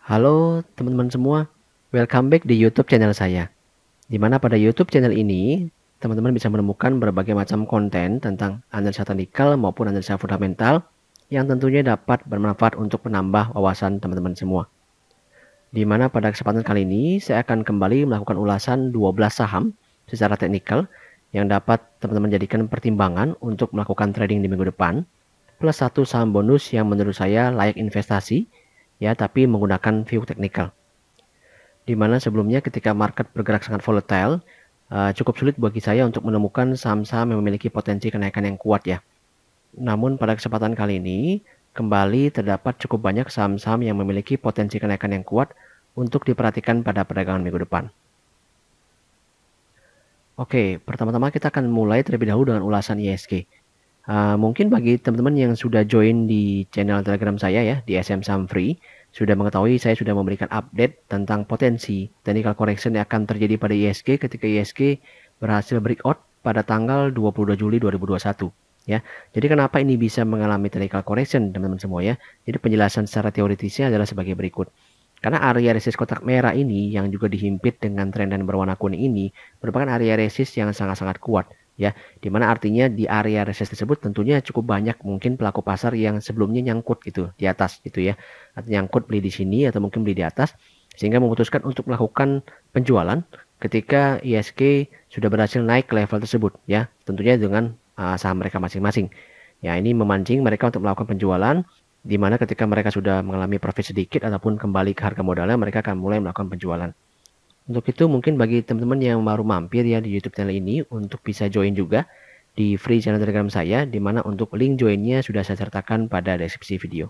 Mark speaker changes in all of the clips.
Speaker 1: Halo teman-teman semua, welcome back di YouTube channel saya. Di mana pada YouTube channel ini, teman-teman bisa menemukan berbagai macam konten tentang analisa teknikal maupun analisa fundamental yang tentunya dapat bermanfaat untuk menambah wawasan teman-teman semua. Di mana pada kesempatan kali ini, saya akan kembali melakukan ulasan 12 saham secara teknikal yang dapat teman-teman jadikan pertimbangan untuk melakukan trading di minggu depan, plus satu saham bonus yang menurut saya layak investasi, ya, tapi menggunakan view teknikal. Dimana sebelumnya ketika market bergerak sangat volatile, cukup sulit bagi saya untuk menemukan saham-saham yang memiliki potensi kenaikan yang kuat ya. Namun pada kesempatan kali ini, kembali terdapat cukup banyak saham-saham yang memiliki potensi kenaikan yang kuat untuk diperhatikan pada perdagangan minggu depan. Oke, pertama-tama kita akan mulai terlebih dahulu dengan ulasan ISG. Mungkin bagi teman-teman yang sudah join di channel Telegram saya ya, di SM Saham Free, sudah mengetahui saya sudah memberikan update tentang potensi technical correction yang akan terjadi pada ISG ketika ISG berhasil breakout pada tanggal 22 Juli 2021 ya. Jadi kenapa ini bisa mengalami technical correction teman-teman semua ya. Jadi penjelasan secara teoritisnya adalah sebagai berikut. Karena area resist kotak merah ini yang juga dihimpit dengan trend berwarna kuning ini merupakan area resist yang sangat-sangat kuat ya, dimana artinya di area resist tersebut tentunya cukup banyak mungkin pelaku pasar yang sebelumnya nyangkut gitu di atas gitu ya, atau nyangkut beli di sini atau mungkin beli di atas sehingga memutuskan untuk melakukan penjualan ketika ISG sudah berhasil naik ke level tersebut ya, tentunya dengan saham mereka masing-masing ya. Ini memancing mereka untuk melakukan penjualan, di mana ketika mereka sudah mengalami profit sedikit ataupun kembali ke harga modalnya, mereka akan mulai melakukan penjualan. Untuk itu mungkin bagi teman-teman yang baru mampir ya di YouTube channel ini untuk bisa join juga di free channel Telegram saya, di mana untuk link joinnya sudah saya sertakan pada deskripsi video.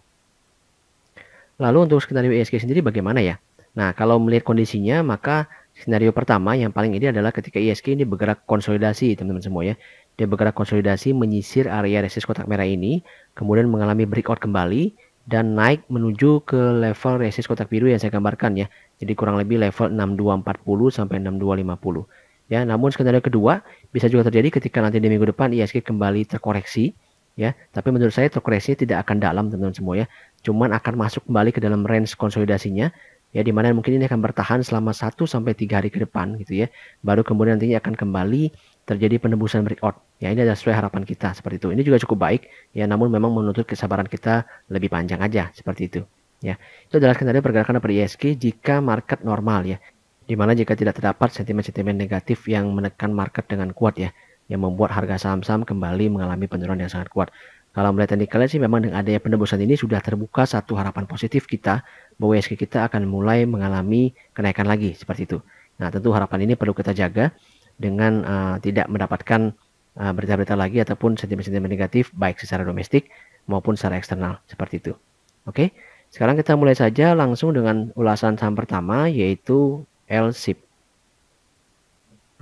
Speaker 1: Lalu untuk skenario ISG sendiri bagaimana ya? Nah, kalau melihat kondisinya maka skenario pertama yang paling ini adalah ketika ISG ini bergerak konsolidasi teman-teman semua ya. Dia bergerak konsolidasi menyisir area resist kotak merah ini, kemudian mengalami breakout kembali dan naik menuju ke level resist kotak biru yang saya gambarkan ya. Jadi kurang lebih level 6240 sampai 6250. Ya, namun skenario kedua bisa juga terjadi ketika nanti di minggu depan ISG kembali terkoreksi ya. Tapi menurut saya terkoreksi tidak akan dalam teman-teman semua ya. Cuman akan masuk kembali ke dalam range konsolidasinya ya, dimana mungkin ini akan bertahan selama 1 sampai 3 hari ke depan gitu ya. Baru kemudian nantinya akan kembali terjadi penembusan breakout. Ya, ini adalah sesuai harapan kita seperti itu. Ini juga cukup baik ya, namun memang menuntut kesabaran kita lebih panjang aja seperti itu. Ya, itu adalah skenario pergerakan pada ISG jika market normal ya. Dimana jika tidak terdapat sentimen-sentimen negatif yang menekan market dengan kuat ya, yang membuat harga saham-saham kembali mengalami penurunan yang sangat kuat. Kalau melihat teknikalnya sih memang dengan adanya penembusan ini sudah terbuka satu harapan positif kita bahwa ISG kita akan mulai mengalami kenaikan lagi seperti itu. Nah, tentu harapan ini perlu kita jaga dengan tidak mendapatkan berita-berita lagi ataupun sentimen-sentimen negatif baik secara domestik maupun secara eksternal seperti itu. Oke, sekarang kita mulai saja langsung dengan ulasan saham pertama yaitu LSIP.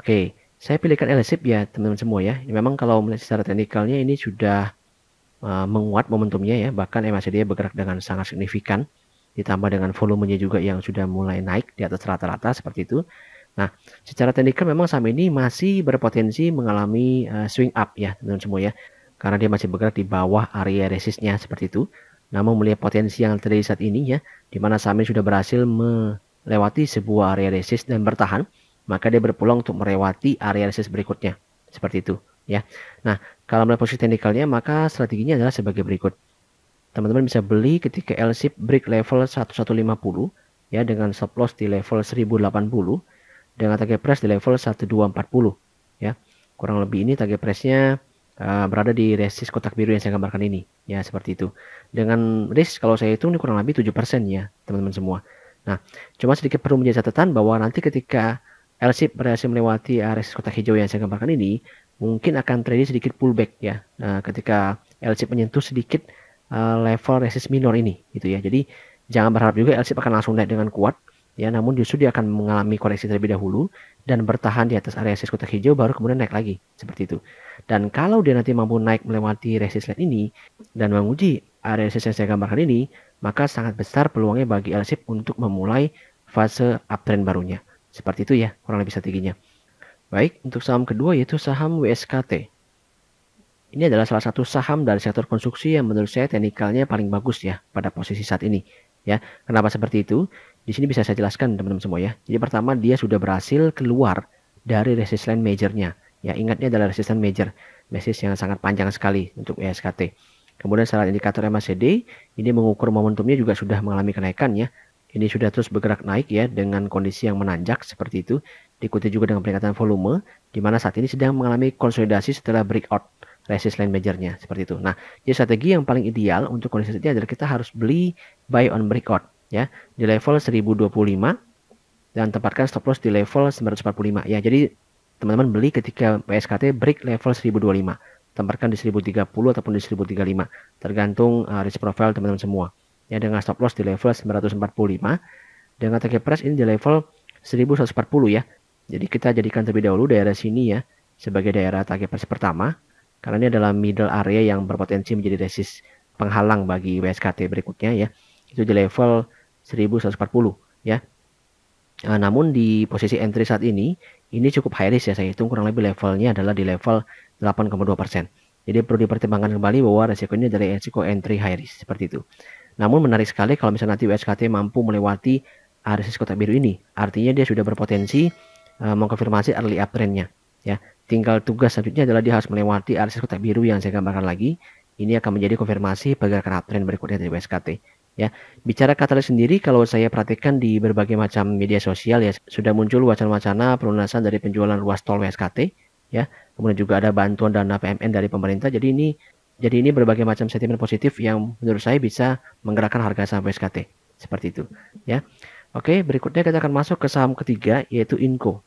Speaker 1: Oke, saya pilihkan LSIP ya teman-teman semua ya. Memang kalau melihat secara teknikalnya ini sudah menguat momentumnya ya, bahkan MACD bergerak dengan sangat signifikan, ditambah dengan volumenya juga yang sudah mulai naik di atas rata-rata seperti itu. Nah, secara teknikal memang saham ini masih berpotensi mengalami swing up ya teman-teman semua ya, karena dia masih bergerak di bawah area resistnya seperti itu. Namun melihat potensi yang terjadi saat ini ya, di mana saham ini sudah berhasil melewati sebuah area resist dan bertahan, maka dia berpeluang untuk melewati area resist berikutnya seperti itu ya. Nah, kalau melihat posisi teknikalnya maka strateginya adalah sebagai berikut. Teman-teman bisa beli ketika LSIP break level 1150 ya, dengan stop loss di level 1080 dengan target price di level 1240 ya. Kurang lebih ini target price-nya berada di resist kotak biru yang saya gambarkan ini ya, seperti itu. Dengan risk kalau saya hitung ini kurang lebih 7% ya teman-teman semua. Nah, cuma sedikit perlu menjadi catatan bahwa nanti ketika LSIP berhasil melewati resist kotak hijau yang saya gambarkan ini, mungkin akan terjadi sedikit pullback ya. Ketika LSIP menyentuh sedikit level resist minor ini gitu ya. Jadi jangan berharap juga LSIP akan langsung naik dengan kuat ya, namun justru dia akan mengalami koreksi terlebih dahulu dan bertahan di atas area resist kotak hijau baru kemudian naik lagi seperti itu. Dan kalau dia nanti mampu naik melewati resist line ini dan menguji area resist yang saya gambarkan ini, maka sangat besar peluangnya bagi LSIP untuk memulai fase uptrend barunya. Seperti itu ya, kurang lebih strateginya. Baik, untuk saham kedua yaitu saham WSKT. Ini adalah salah satu saham dari sektor konstruksi yang menurut saya teknikalnya paling bagus ya pada posisi saat ini. ya. Kenapa seperti itu? Di sini bisa saya jelaskan teman-teman semua ya. Jadi pertama dia sudah berhasil keluar dari resistance majornya. Ya, ingatnya adalah resistance major, basis yang sangat panjang sekali untuk ESKT. Kemudian secara indikator MACD, ini mengukur momentumnya juga sudah mengalami kenaikan ya. Ini sudah terus bergerak naik ya dengan kondisi yang menanjak seperti itu. Diikuti juga dengan peningkatan volume, di mana saat ini sedang mengalami konsolidasi setelah breakout resistance majornya seperti itu. Nah, jadi strategi yang paling ideal untuk kondisi ini adalah kita harus beli buy on breakout ya di level 1025 dan tempatkan stop loss di level 945 ya. Jadi teman-teman beli ketika PSKT break level 1025, tempatkan di 1030 ataupun di 1035 tergantung risk profile teman-teman semua ya, dengan stop loss di level 945, dengan target price ini di level 1140 ya. Jadi kita jadikan terlebih dahulu daerah sini ya sebagai daerah target price pertama, karena ini adalah middle area yang berpotensi menjadi resist penghalang bagi WSKT berikutnya ya, itu di level 1140 ya. Namun di posisi entry saat ini cukup high risk ya, saya hitung kurang lebih levelnya adalah di level 8,2%. Jadi perlu dipertimbangkan kembali bahwa resiko ini adalah resiko entry high risk seperti itu. Namun menarik sekali kalau misalnya nanti WSKT mampu melewati resist kotak biru ini, artinya dia sudah berpotensi mengkonfirmasi early uptrend-nya ya. Tinggal tugas selanjutnya adalah dia harus melewati resist kotak biru yang saya gambarkan lagi. Ini akan menjadi konfirmasi pergerakan uptrend berikutnya dari WSKT. Ya, bicara katalis sendiri, kalau saya perhatikan di berbagai macam media sosial ya sudah muncul wacana-wacana pelunasan dari penjualan ruas tol WSKT ya. Kemudian juga ada bantuan dana PMN dari pemerintah. Jadi ini berbagai macam sentimen positif yang menurut saya bisa menggerakkan harga saham WSKT seperti itu ya. Oke, berikutnya kita akan masuk ke saham ketiga yaitu Inco.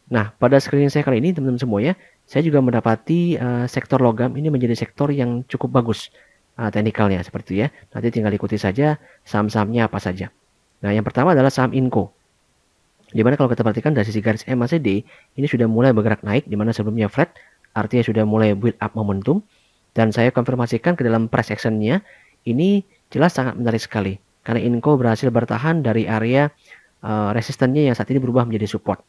Speaker 1: Nah, pada screening saya kali ini teman-teman semua ya, saya juga mendapati sektor logam ini menjadi sektor yang cukup bagus teknikalnya seperti itu ya. Nanti tinggal ikuti saja saham-sahamnya apa saja. Nah, yang pertama adalah saham Inco. Dimana kalau kita perhatikan dari sisi garis MACD, ini sudah mulai bergerak naik, dimana sebelumnya flat, artinya sudah mulai build up momentum. Dan saya konfirmasikan ke dalam price action-nya, ini jelas sangat menarik sekali. Karena Inco berhasil bertahan dari area resistennya yang saat ini berubah menjadi support.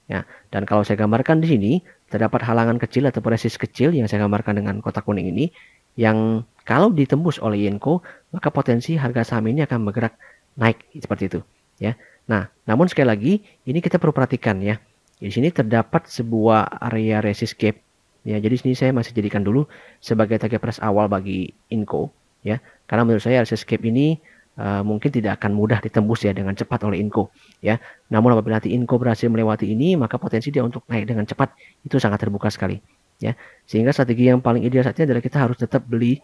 Speaker 1: Ya, dan kalau saya gambarkan di sini, terdapat halangan kecil atau resist kecil yang saya gambarkan dengan kotak kuning ini, yang kalau ditembus oleh Inco, maka potensi harga saham ini akan bergerak naik seperti itu ya. Nah, namun sekali lagi ini kita perlu perhatikan ya. Di sini terdapat sebuah area resist gap ya. Jadi sini saya masih jadikan dulu sebagai target price awal bagi Inco ya. Karena menurut saya resist gap ini mungkin tidak akan mudah ditembus ya dengan cepat oleh Inco ya. Namun apabila nanti Inco berhasil melewati ini, maka potensi dia untuk naik dengan cepat itu sangat terbuka sekali ya. Sehingga strategi yang paling ideal saatnya adalah kita harus tetap beli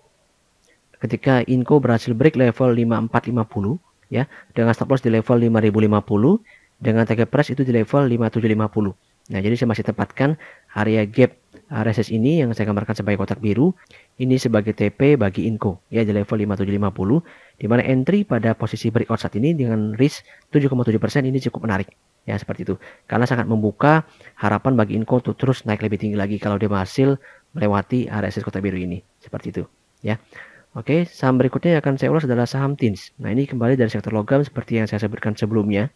Speaker 1: ketika Inco berhasil break level 5450 ya, dengan stop loss di level 5050, dengan target price itu di level 5750. Nah, jadi saya masih tempatkan area gap resist ini yang saya gambarkan sebagai kotak biru ini sebagai TP bagi Inco ya di level 5750, di mana entry pada posisi breakout saat ini dengan risk 7,7% ini cukup menarik ya seperti itu. Karena sangat membuka harapan bagi Inco untuk terus naik lebih tinggi lagi kalau dia berhasil melewati area resist kotak biru ini seperti itu ya. Oke, saham berikutnya yang akan saya ulas adalah saham TINS. Nah, ini kembali dari sektor logam seperti yang saya sebutkan sebelumnya.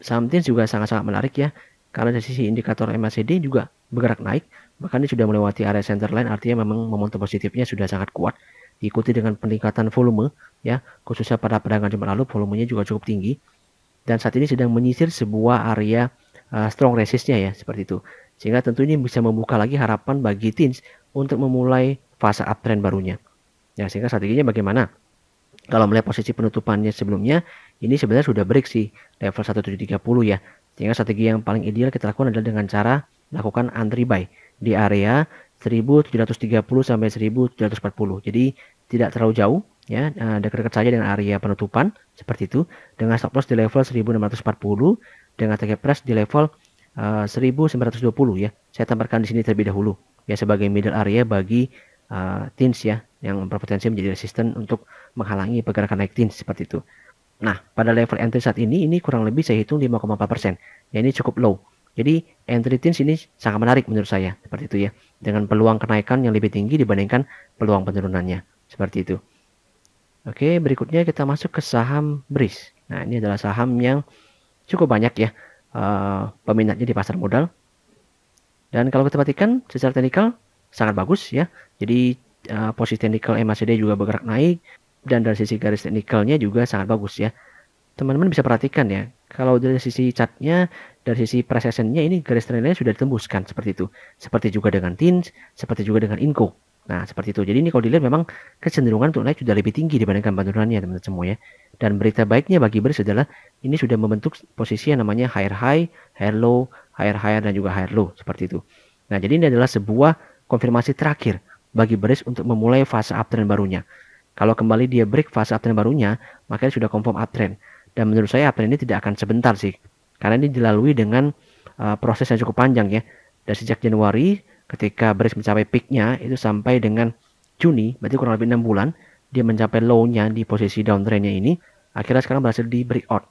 Speaker 1: Saham TINS juga sangat-sangat menarik ya, karena dari sisi indikator MACD juga bergerak naik, bahkan ini sudah melewati area center line, artinya memang momentum positifnya sudah sangat kuat, diikuti dengan peningkatan volume ya, khususnya pada perdagangan Jumat lalu volumenya juga cukup tinggi, dan saat ini sedang menyisir sebuah area strong resistnya ya, seperti itu. Sehingga tentu ini bisa membuka lagi harapan bagi TINS untuk memulai fase uptrend barunya. Ya, sehingga strateginya bagaimana? Kalau melihat posisi penutupannya sebelumnya, ini sebenarnya sudah break sih level 1730 ya. Sehingga strategi yang paling ideal kita lakukan adalah dengan cara lakukan entry buy di area 1730 sampai 1740. Jadi tidak terlalu jauh ya, dekat-dekat saja dengan area penutupan seperti itu, dengan stop loss di level 1640, dengan target price di level 1920 ya. Saya tambahkan di sini terlebih dahulu ya sebagai middle area bagi TINS ya, yang berpotensi menjadi resisten untuk menghalangi pergerakan naik TINS seperti itu. Nah, pada level entry saat ini kurang lebih saya hitung 5,4%. Ya, ini cukup low. Jadi entry TINS ini sangat menarik menurut saya seperti itu ya, dengan peluang kenaikan yang lebih tinggi dibandingkan peluang penurunannya seperti itu. Oke, berikutnya kita masuk ke saham BRIS. Nah, ini adalah saham yang cukup banyak ya peminatnya di pasar modal. Dan kalau kita perhatikan secara teknikal sangat bagus ya. Jadi posisi technical MACD juga bergerak naik, dan dari sisi garis teknikalnya juga sangat bagus ya. Teman-teman bisa perhatikan ya, kalau dari sisi chartnya, dari sisi price actionnya ini garis trendline sudah ditembuskan seperti itu. Seperti juga dengan TINS, seperti juga dengan INCO. Nah, seperti itu. Jadi ini kalau dilihat memang kecenderungan untuk naik sudah lebih tinggi dibandingkan penurunannya teman-teman semua ya. Dan berita baiknya bagi bearish adalah ini sudah membentuk posisi yang namanya higher high, higher low, higher higher dan juga higher low seperti itu. Nah, jadi ini adalah sebuah konfirmasi terakhir bagi bearish untuk memulai fase uptrend barunya. Kalau kembali dia break fase uptrend barunya, makanya sudah confirm uptrend. Dan menurut saya uptrend ini tidak akan sebentar sih. Karena ini dilalui dengan proses yang cukup panjang ya. Dari sejak Januari ketika bearish mencapai peaknya itu sampai dengan Juni, berarti kurang lebih 6 bulan, dia mencapai low-nya di posisi downtrendnya ini, akhirnya sekarang berhasil di breakout.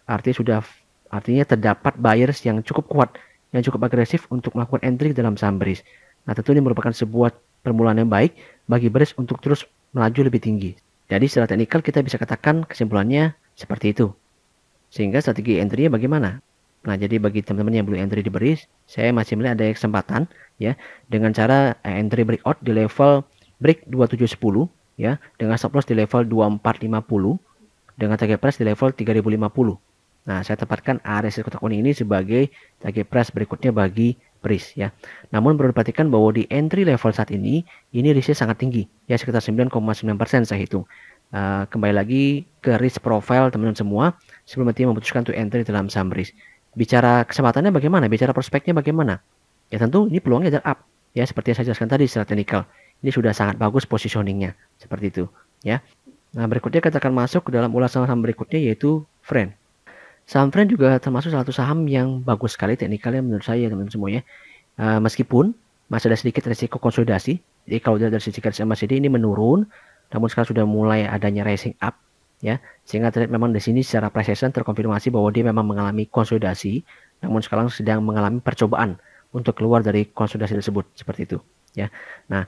Speaker 1: Artinya terdapat buyers yang cukup kuat, yang cukup agresif untuk melakukan entry dalam saham bearish. Nah, tentu ini merupakan sebuah permulaan yang baik bagi bearish untuk terus melaju lebih tinggi. Jadi secara teknikal kita bisa katakan kesimpulannya seperti itu. Sehingga strategi entry-nya bagaimana? Nah, jadi bagi teman-teman yang belum entry di bearish, saya masih melihat ada kesempatan ya dengan cara entry breakout di level break 2710 ya, dengan stop loss di level 2450 dengan target price di level 3050. Nah, saya tempatkan area kotak kuning ini sebagai target price berikutnya bagi bearish ya. Namun perlu diperhatikan bahwa di entry level saat ini risknya sangat tinggi ya, sekitar 9,9% saya hitung. Kembali lagi ke risk profile teman-teman semua sebelum nanti memutuskan untuk entry dalam saham bearish. Bicara kesempatannya bagaimana? Bicara prospeknya bagaimana? Ya tentu ini peluangnya adalah up. Ya seperti yang saya jelaskan tadi secara teknikal. Ini sudah sangat bagus positioningnya. Seperti itu. Ya. Nah berikutnya kita akan masuk ke dalam ulasan saham berikutnya yaitu Friend. Saham Friend juga termasuk salah satu saham yang bagus sekali teknikalnya menurut saya teman-teman semua ya. Meskipun masih ada sedikit risiko konsolidasi. Jadi kalau dari sisi garis MACD ini menurun. Namun sekarang sudah mulai adanya rising up. Ya, sehingga terlihat memang di sini secara price action terkonfirmasi bahwa dia memang mengalami konsolidasi, namun sekarang sedang mengalami percobaan untuk keluar dari konsolidasi tersebut seperti itu, ya. Nah,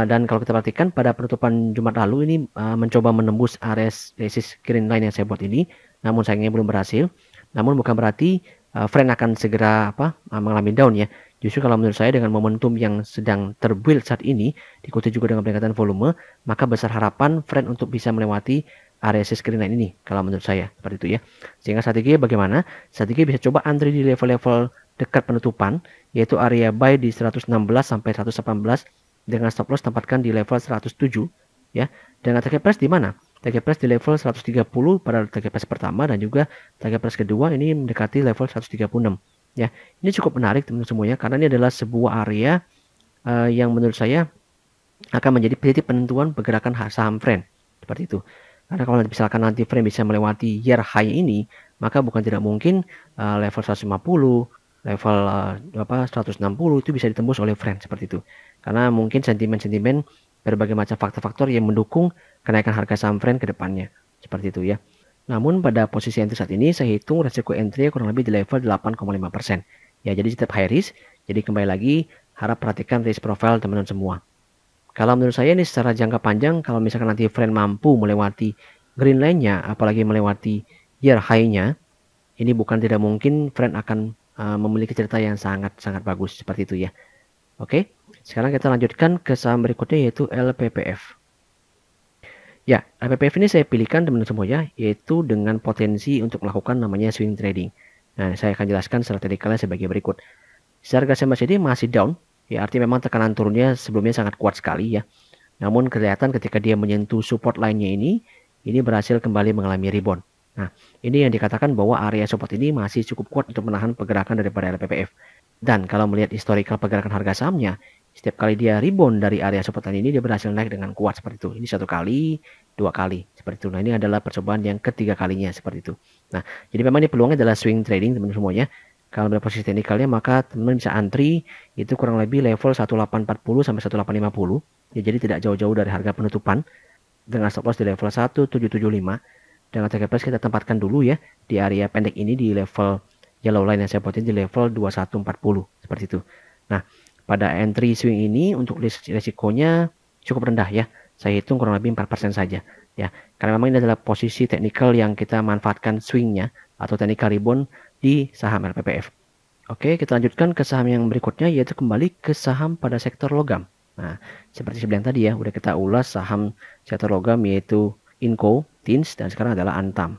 Speaker 1: dan kalau kita perhatikan pada penutupan Jumat lalu ini mencoba menembus area resist green line yang saya buat ini, namun sayangnya belum berhasil. Namun bukan berarti Friend akan segera mengalami down ya. Justru kalau menurut saya dengan momentum yang sedang terbuild saat ini, diikuti juga dengan peningkatan volume, maka besar harapan Friend untuk bisa melewati area screen line ini kalau menurut saya seperti itu ya. Sehingga strategi bagaimana? Strategi bisa coba antri di level-level dekat penutupan yaitu area buy di 116 sampai 118 dengan stop loss tempatkan di level 107 ya. Dengan target price di mana? Target price di level 130 pada target price pertama dan juga target price kedua ini mendekati level 136 ya. Ini cukup menarik teman-teman semuanya karena ini adalah sebuah area yang menurut saya akan menjadi titik penentuan pergerakan saham Friend seperti itu. Karena kalau misalkan nanti Friend bisa melewati year high ini, maka bukan tidak mungkin level 150, level 160 itu bisa ditembus oleh Friend seperti itu. Karena mungkin sentimen-sentimen berbagai macam faktor-faktor yang mendukung kenaikan harga saham Friend ke depannya. Seperti itu ya. Namun pada posisi entry saat ini saya hitung resiko entry kurang lebih di level 8,5%. Ya, jadi tetap high risk. Jadi kembali lagi harap perhatikan risk profile teman-teman semua. Kalau menurut saya ini secara jangka panjang, kalau misalkan nanti Friend mampu melewati green line-nya, apalagi melewati year high-nya, ini bukan tidak mungkin Friend akan memiliki cerita yang sangat-sangat bagus seperti itu ya. Oke, sekarang kita lanjutkan ke saham berikutnya yaitu LPPF. Ya, LPPF ini saya pilihkan teman-teman semua ya, yaitu dengan potensi untuk melakukan namanya swing trading. Nah, saya akan jelaskan secara teknikalnya sebagai berikut. Secara garis MACD masih down. Ya, artinya memang tekanan turunnya sebelumnya sangat kuat sekali ya. Namun kelihatan ketika dia menyentuh support line-nya ini berhasil kembali mengalami rebound. Nah, ini yang dikatakan bahwa area support ini masih cukup kuat untuk menahan pergerakan daripada LPPF. Dan kalau melihat historical pergerakan harga sahamnya, setiap kali dia rebound dari area support line ini dia berhasil naik dengan kuat seperti itu. Ini 1 kali, 2 kali seperti itu. Nah, ini adalah percobaan yang ketiga kalinya seperti itu. Nah, jadi memang ini peluangnya adalah swing trading teman-teman semuanya. Kalau dari posisi teknikalnya maka teman-teman bisa antri itu kurang lebih level 1840 sampai 1850. Ya, jadi tidak jauh-jauh dari harga penutupan dengan stop loss di level 1775. Dengan target price kita tempatkan dulu ya di area pendek ini di level yellow line yang saya buatin di level 2140 seperti itu. Nah, pada entry swing ini untuk risikonya cukup rendah ya. Saya hitung kurang lebih 4% saja ya. Karena memang ini adalah posisi teknikal yang kita manfaatkan swingnya atau technical rebound di saham LPPF. Oke, kita lanjutkan ke saham yang berikutnya yaitu kembali ke saham pada sektor logam. Nah, seperti saya bilang tadi ya, udah kita ulas saham sektor logam yaitu Inco, Teens, dan sekarang adalah Antam.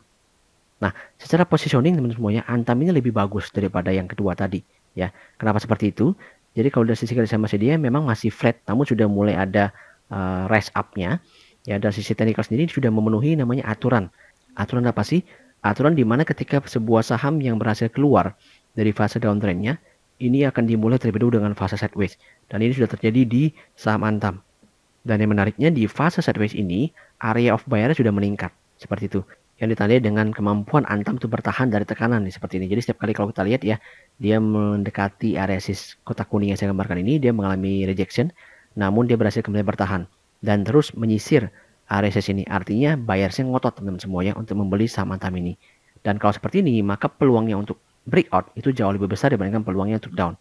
Speaker 1: Nah, secara positioning teman-teman semuanya, Antam ini lebih bagus daripada yang kedua tadi. Ya, kenapa seperti itu? Jadi kalau dari sisi RSI MACD memang masih flat, namun sudah mulai ada rise up-nya. Ya, dari sisi teknikal sendiri sudah memenuhi namanya aturan. Aturan apa sih? Aturan di mana ketika sebuah saham yang berhasil keluar dari fase downtrend-nya, ini akan dimulai terlebih dahulu dengan fase sideways. Dan ini sudah terjadi di saham Antam. Dan yang menariknya di fase sideways ini, area of buyer sudah meningkat. Seperti itu. Yang ditandai dengan kemampuan Antam untuk bertahan dari tekanan nih, seperti ini. Jadi setiap kali kalau kita lihat ya, dia mendekati area resist kotak kuning yang saya gambarkan ini, dia mengalami rejection, namun dia berhasil kembali bertahan dan terus menyisir area resist ini. Artinya buyersnya ngotot teman-teman semuanya untuk membeli saham Antam ini. Dan kalau seperti ini, maka peluangnya untuk breakout itu jauh lebih besar dibandingkan peluangnya untuk down.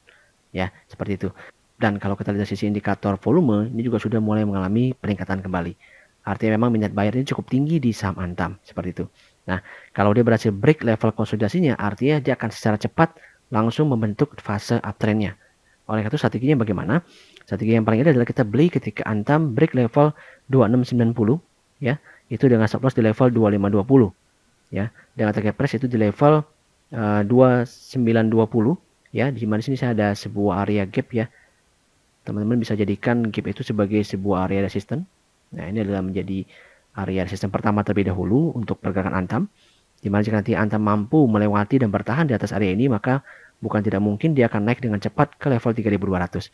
Speaker 1: Ya, seperti itu. Dan kalau kita lihat dari sisi indikator volume, ini juga sudah mulai mengalami peningkatan kembali. Artinya memang minat buyer ini cukup tinggi di saham Antam, seperti itu. Nah, kalau dia berhasil break level konsolidasinya, artinya dia akan secara cepat langsung membentuk fase uptrendnya. Oleh karena itu strateginya bagaimana? Strategi yang paling ideal adalah kita beli ketika Antam break level 2690, ya, itu dengan stop loss di level 2520, ya, dengan target price itu di level 2920, ya. Di mana sini saya ada sebuah area gap ya. Teman-teman bisa jadikan gap itu sebagai sebuah area resistance. Nah, ini adalah menjadi area resistance pertama terlebih dahulu untuk pergerakan Antam. Di mana jika nanti Antam mampu melewati dan bertahan di atas area ini, maka bukan tidak mungkin dia akan naik dengan cepat ke level 3200.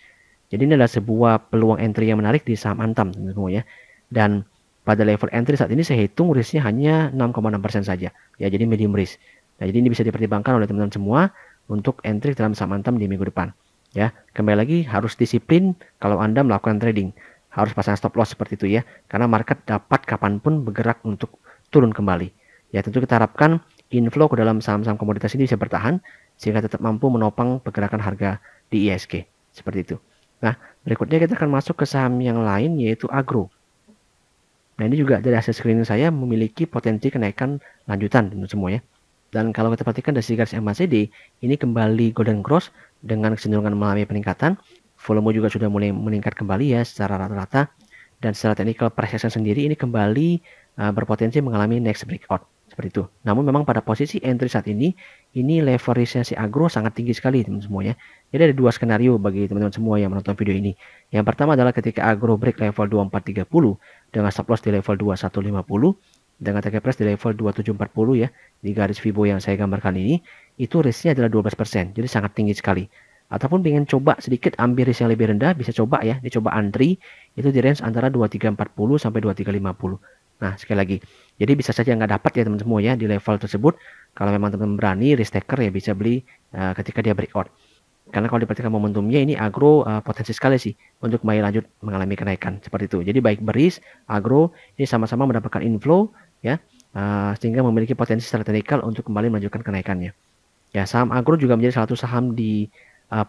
Speaker 1: Jadi ini adalah sebuah peluang entry yang menarik di saham Antam semuanya. Dan pada level entry saat ini saya hitung risknya hanya 6,6% saja. Ya, jadi medium risk. Nah, jadi ini bisa dipertimbangkan oleh teman-teman semua untuk entry dalam saham Antam di minggu depan. Ya, kembali lagi harus disiplin kalau Anda melakukan trading. Harus pasang stop loss seperti itu ya. Karena market dapat kapanpun bergerak untuk turun kembali. Ya, tentu kita harapkan inflow ke dalam saham-saham komoditas ini bisa bertahan sehingga tetap mampu menopang pergerakan harga di ISG. Seperti itu. Nah, berikutnya kita akan masuk ke saham yang lain yaitu agro. Nah, ini juga dari hasil screening saya memiliki potensi kenaikan lanjutan teman semua ya. Dan kalau kita perhatikan dari garis MACD, ini kembali golden cross dengan kecenderungan mengalami peningkatan. Volume juga sudah mulai meningkat kembali ya secara rata-rata. Dan secara technical price action sendiri ini kembali berpotensi mengalami next breakout. Seperti itu. Namun memang pada posisi entry saat ini leverage-nya si agro sangat tinggi sekali teman-teman semuanya. Jadi ada dua skenario bagi teman-teman semua yang menonton video ini. Yang pertama adalah ketika agro break level 2430 dengan stop loss di level 2150 dengan target price di level 2740 ya, di garis Fibo yang saya gambarkan ini, itu risknya adalah 12%, jadi sangat tinggi sekali. Ataupun pengen coba sedikit ambil risk yang lebih rendah, bisa coba ya, dicoba antri, itu di range antara 2340 sampai 2350. Nah, sekali lagi, jadi bisa saja nggak dapat ya teman-teman semua ya di level tersebut. Kalau memang teman-teman berani risk taker ya bisa beli ketika dia breakout. Karena kalau diperhatikan momentumnya ini agro potensi sekali sih untuk kembali lanjut mengalami kenaikan seperti itu. Jadi baik beris, agro ini sama-sama mendapatkan inflow ya, sehingga memiliki potensi secara teknikal untuk kembali melanjutkan kenaikannya. Ya, saham agro juga menjadi salah satu saham di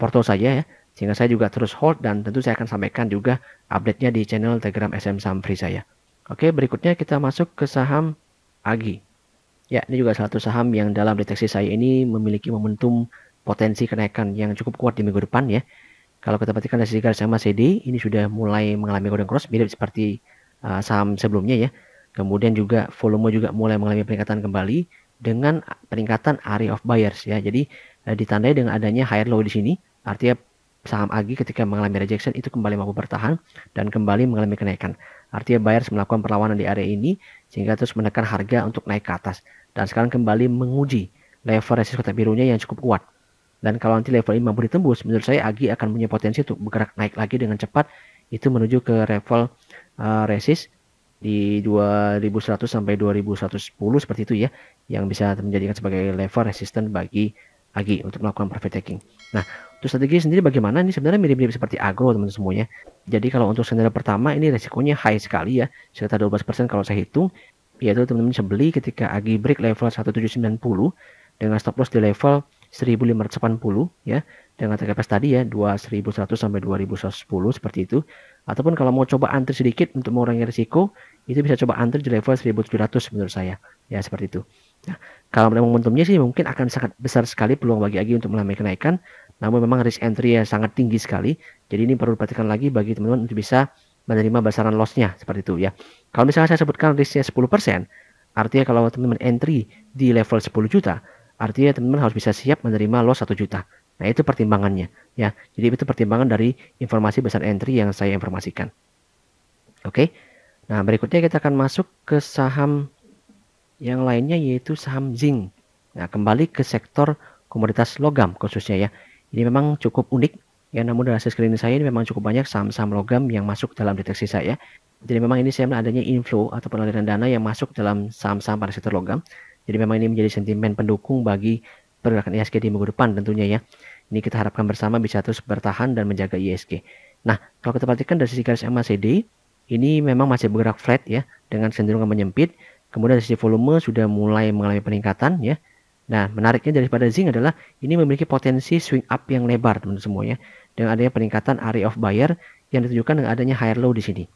Speaker 1: portfolio saya ya, sehingga saya juga terus hold dan tentu saya akan sampaikan juga update-nya di channel Telegram SM Saham Free saya. Oke, berikutnya kita masuk ke saham AGI. Ya, ini juga salah satu saham yang dalam deteksi saya ini memiliki momentum potensi kenaikan yang cukup kuat di minggu depan ya. Kalau kita perhatikan dari sisi garis MACD ini sudah mulai mengalami golden cross mirip seperti saham sebelumnya ya. Kemudian juga volume juga mulai mengalami peningkatan kembali dengan peningkatan area of buyers ya. Jadi ditandai dengan adanya higher low di sini, artinya saham AGI ketika mengalami rejection itu kembali mampu bertahan dan kembali mengalami kenaikan. Artinya buyers melakukan perlawanan di area ini sehingga terus menekan harga untuk naik ke atas dan sekarang kembali menguji level resist kotak birunya yang cukup kuat. Dan kalau nanti level ini mampu ditembus, menurut saya AGI akan punya potensi untuk bergerak naik lagi dengan cepat itu menuju ke level resist di 2100 sampai 2110 seperti itu ya, yang bisa menjadikan sebagai level resistance bagi AGI untuk melakukan profit taking. Nah, untuk strategi sendiri bagaimana? Ini sebenarnya mirip-mirip seperti agro teman-teman semuanya. Jadi kalau untuk skenario pertama ini resikonya high sekali ya, sekitar 12% kalau saya hitung, yaitu teman-teman bisa beli ketika AGI break level 1790 dengan stop loss di level 1580 ya, dengan target price tadi ya 2100 sampai 2110 seperti itu. Ataupun kalau mau coba antri sedikit untuk mengurangi risiko, itu bisa coba antri di level 1700 menurut saya ya, seperti itu. Nah, kalau memang momentumnya sih mungkin akan sangat besar sekali peluang bagi AGI untuk mengalami kenaikan, namun memang risk entry ya sangat tinggi sekali. Jadi ini perlu diperhatikan lagi bagi teman-teman untuk bisa menerima besaran loss-nya seperti itu ya. Kalau misalnya saya sebutkan risk-nya 10%, artinya kalau teman-teman entry di level 10 juta, artinya teman-teman harus bisa siap menerima loss 1 juta. Nah, itu pertimbangannya ya. Jadi itu pertimbangan dari informasi besar entry yang saya informasikan. Oke. Nah, berikutnya kita akan masuk ke saham yang lainnya, yaitu saham zinc. Nah, kembali ke sektor komoditas logam khususnya ya. Ini memang cukup unik ya, namun dari hasil screening saya ini memang cukup banyak saham-saham logam yang masuk dalam deteksi saya. Jadi memang ini saya melihat adanya inflow atau aliran dana yang masuk dalam saham-saham pada sektor logam. Jadi memang ini menjadi sentimen pendukung bagi pergerakan IHSG di minggu depan tentunya ya. Ini kita harapkan bersama bisa terus bertahan dan menjaga IHSG. Nah, kalau kita perhatikan dari sisi garis MACD, ini memang masih bergerak flat ya, dengan cenderungan menyempit. Kemudian dari sisi volume sudah mulai mengalami peningkatan ya. Nah, menariknya daripada zinc adalah ini memiliki potensi swing up yang lebar teman-teman semuanya, dengan adanya peningkatan area of buyer yang ditunjukkan dengan adanya higher low di sini.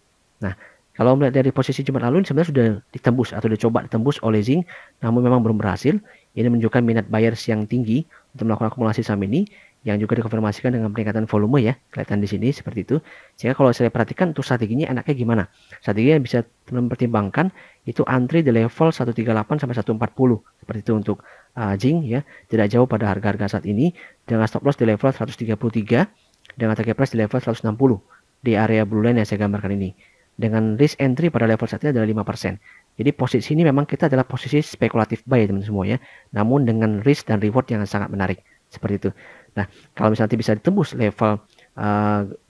Speaker 1: Nah, kalau melihat dari posisi Jumat lalu ini sebenarnya sudah ditembus atau dicoba ditembus oleh zinc, namun memang belum berhasil. Ini menunjukkan minat buyers yang tinggi untuk melakukan akumulasi saham ini, yang juga dikonfirmasikan dengan peningkatan volume ya, kelihatan di sini seperti itu. Sehingga kalau saya perhatikan untuk strateginya enaknya gimana? Strateginya yang bisa teman pertimbangkan itu antri di level 138 sampai 140 seperti itu untuk zinc ya, tidak jauh pada harga-harga saat ini, dengan stop loss di level 133 dengan target price di level 160 di area blue line yang saya gambarkan ini. Dengan risk entry pada level saat ini adalah 5%. Jadi posisi ini memang kita adalah posisi spekulatif buy teman-teman semua ya, namun dengan risk dan reward yang sangat menarik seperti itu. Nah, kalau misalnya nanti bisa ditembus level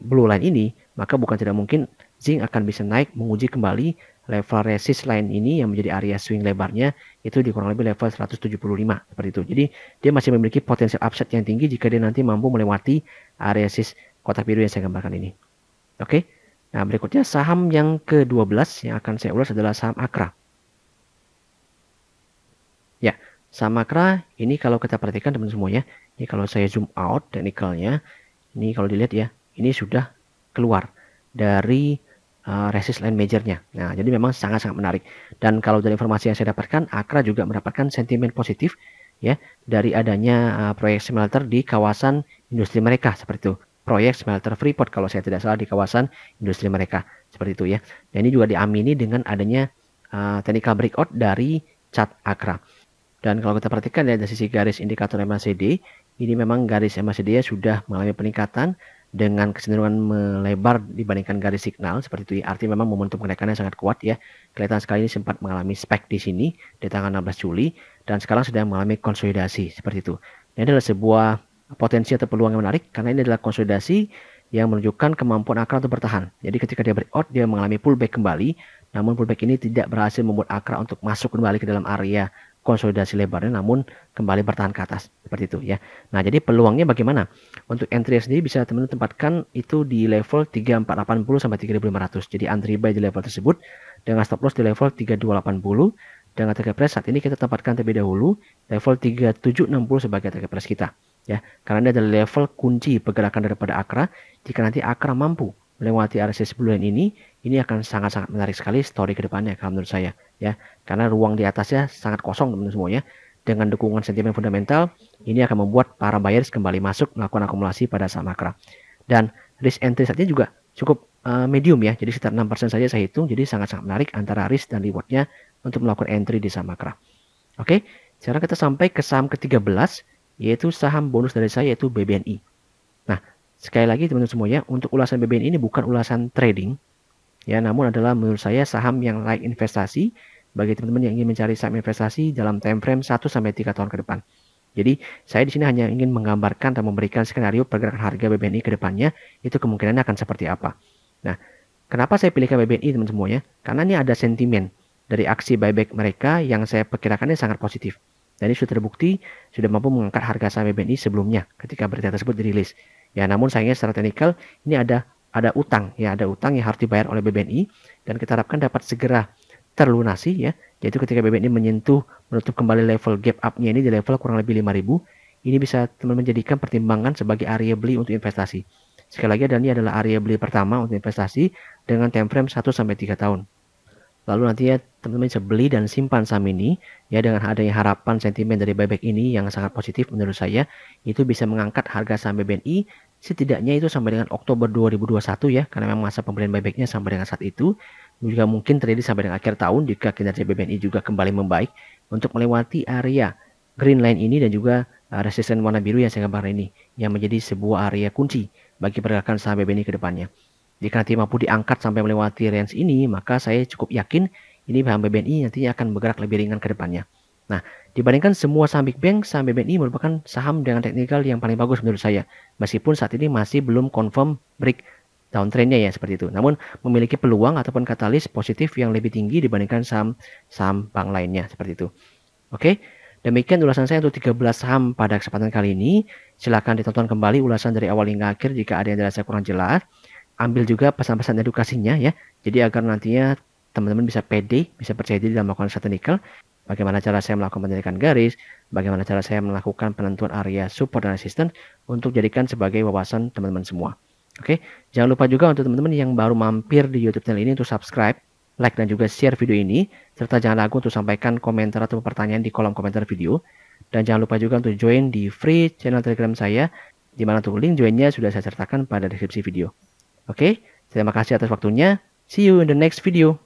Speaker 1: blue line ini, maka bukan tidak mungkin zinc akan bisa naik menguji kembali level resist line ini yang menjadi area swing lebarnya itu di kurang lebih level 175 seperti itu. Jadi dia masih memiliki potensial upside yang tinggi jika dia nanti mampu melewati area resist kotak biru yang saya gambarkan ini. Oke. Nah, berikutnya saham yang ke-12 yang akan saya ulas adalah saham Akra. Ya, saham Akra ini kalau kita perhatikan teman semuanya, ini kalau saya zoom out teknikalnya, ini kalau dilihat ya, ini sudah keluar dari resist line majornya. Nah, jadi memang sangat-sangat menarik. Dan kalau dari informasi yang saya dapatkan, Akra juga mendapatkan sentimen positif ya dari adanya proyek smelter di kawasan industri mereka seperti itu. Proyek smelter Freeport kalau saya tidak salah di kawasan industri mereka seperti itu ya. Dan ini juga diamini dengan adanya technical breakout dari chart Akra. Dan kalau kita perhatikan dari sisi garis indikator MACD, ini memang garis MACD sudah mengalami peningkatan dengan kecenderungan melebar dibandingkan garis signal seperti itu ya. Artinya memang momentum kenaikannya sangat kuat ya. Kelihatan sekali ini sempat mengalami spike di sini di tanggal 16 Juli dan sekarang sedang mengalami konsolidasi seperti itu. Ini adalah sebuah potensi atau peluang yang menarik karena ini adalah konsolidasi yang menunjukkan kemampuan Akra untuk bertahan. Jadi ketika dia breakout, dia mengalami pullback kembali, namun pullback ini tidak berhasil membuat Akra untuk masuk kembali ke dalam area konsolidasi lebarnya, namun kembali bertahan ke atas seperti itu ya. Nah, jadi peluangnya bagaimana? Untuk entry sendiri bisa teman-teman tempatkan itu di level 3480 sampai 3500. Jadi entry buy di level tersebut dengan stop loss di level 3280. Dengan target price saat ini kita tempatkan terlebih dahulu level 3760 sebagai target price kita ya, karena ini adalah level kunci pergerakan daripada Akra. Jika nanti Akra mampu melewati RSI sebulan ini akan sangat-sangat menarik sekali story ke depannya kalau menurut saya ya, karena ruang di atasnya sangat kosong teman-teman semuanya. Dengan dukungan sentimen fundamental ini akan membuat para buyers kembali masuk melakukan akumulasi pada saham Akra. Dan risk entry saat ini juga cukup medium ya, jadi sekitar 6% saja saya hitung, jadi sangat-sangat menarik antara risk dan rewardnya untuk melakukan entry di saham Akra. Oke, sekarang kita sampai ke saham ke-13, yaitu saham bonus dari saya, yaitu BBNI. Nah, sekali lagi teman-teman semuanya, untuk ulasan BBNI ini bukan ulasan trading ya, namun adalah menurut saya saham yang layak investasi bagi teman-teman yang ingin mencari saham investasi dalam time frame 1 sampai 3 tahun ke depan. Jadi saya di sini hanya ingin menggambarkan dan memberikan skenario pergerakan harga BBNI ke depannya, itu kemungkinannya akan seperti apa. Nah, kenapa saya pilihkan BBNI teman-teman semuanya? Karena ini ada sentimen dari aksi buyback mereka yang saya perkirakannya sangat positif. Dan ini sudah terbukti sudah mampu mengangkat harga saham BBNI sebelumnya ketika berita tersebut dirilis. Ya, namun sayangnya secara teknikal ini ada utang ya, ada utang yang harus dibayar oleh BBNI dan kita harapkan dapat segera terlunasi ya, yaitu ketika BBNI menyentuh menutup kembali level gap up-nya ini di level kurang lebih 5.000. Ini bisa teman-teman menjadikan pertimbangan sebagai area beli untuk investasi. Sekali lagi, dan ini adalah area beli pertama untuk investasi dengan time frame 1 sampai 3 tahun. Lalu nantinya teman-teman bisa beli dan simpan saham ini ya, dengan adanya harapan sentimen dari buyback ini yang sangat positif menurut saya, itu bisa mengangkat harga saham BBNI setidaknya itu sampai dengan Oktober 2021 ya, karena memang masa pembelian buybacknya sampai dengan saat itu. Juga mungkin terjadi sampai dengan akhir tahun jika kinerja BBNI juga kembali membaik untuk melewati area green line ini dan juga resisten warna biru yang saya gambarkan ini, yang menjadi sebuah area kunci bagi pergerakan saham BBNI ke depannya. Jika nanti mampu diangkat sampai melewati range ini, maka saya cukup yakin ini saham BBNI nantinya akan bergerak lebih ringan ke depannya. Nah, dibandingkan semua saham Big Bank, saham BBNI merupakan saham dengan teknikal yang paling bagus menurut saya. Meskipun saat ini masih belum confirm break downtrendnya ya seperti itu. Namun memiliki peluang ataupun katalis positif yang lebih tinggi dibandingkan saham bank lainnya seperti itu. Oke, demikian ulasan saya untuk 13 saham pada kesempatan kali ini. Silahkan ditonton kembali ulasan dari awal hingga akhir jika ada yang dirasa kurang jelas. Ambil juga pesan-pesan edukasinya ya. Jadi agar nantinya teman-teman bisa pede, bisa percaya diri dalam melakukan technical. Bagaimana cara saya melakukan penarikan garis, bagaimana cara saya melakukan penentuan area support dan resistance untuk jadikan sebagai wawasan teman-teman semua. Oke, jangan lupa juga untuk teman-teman yang baru mampir di YouTube channel ini untuk subscribe, like, dan juga share video ini. Serta jangan ragu untuk sampaikan komentar atau pertanyaan di kolom komentar video. Dan jangan lupa juga untuk join di free channel Telegram saya, di mana untuk link joinnya sudah saya sertakan pada deskripsi video. Oke, terima kasih atas waktunya. See you in the next video.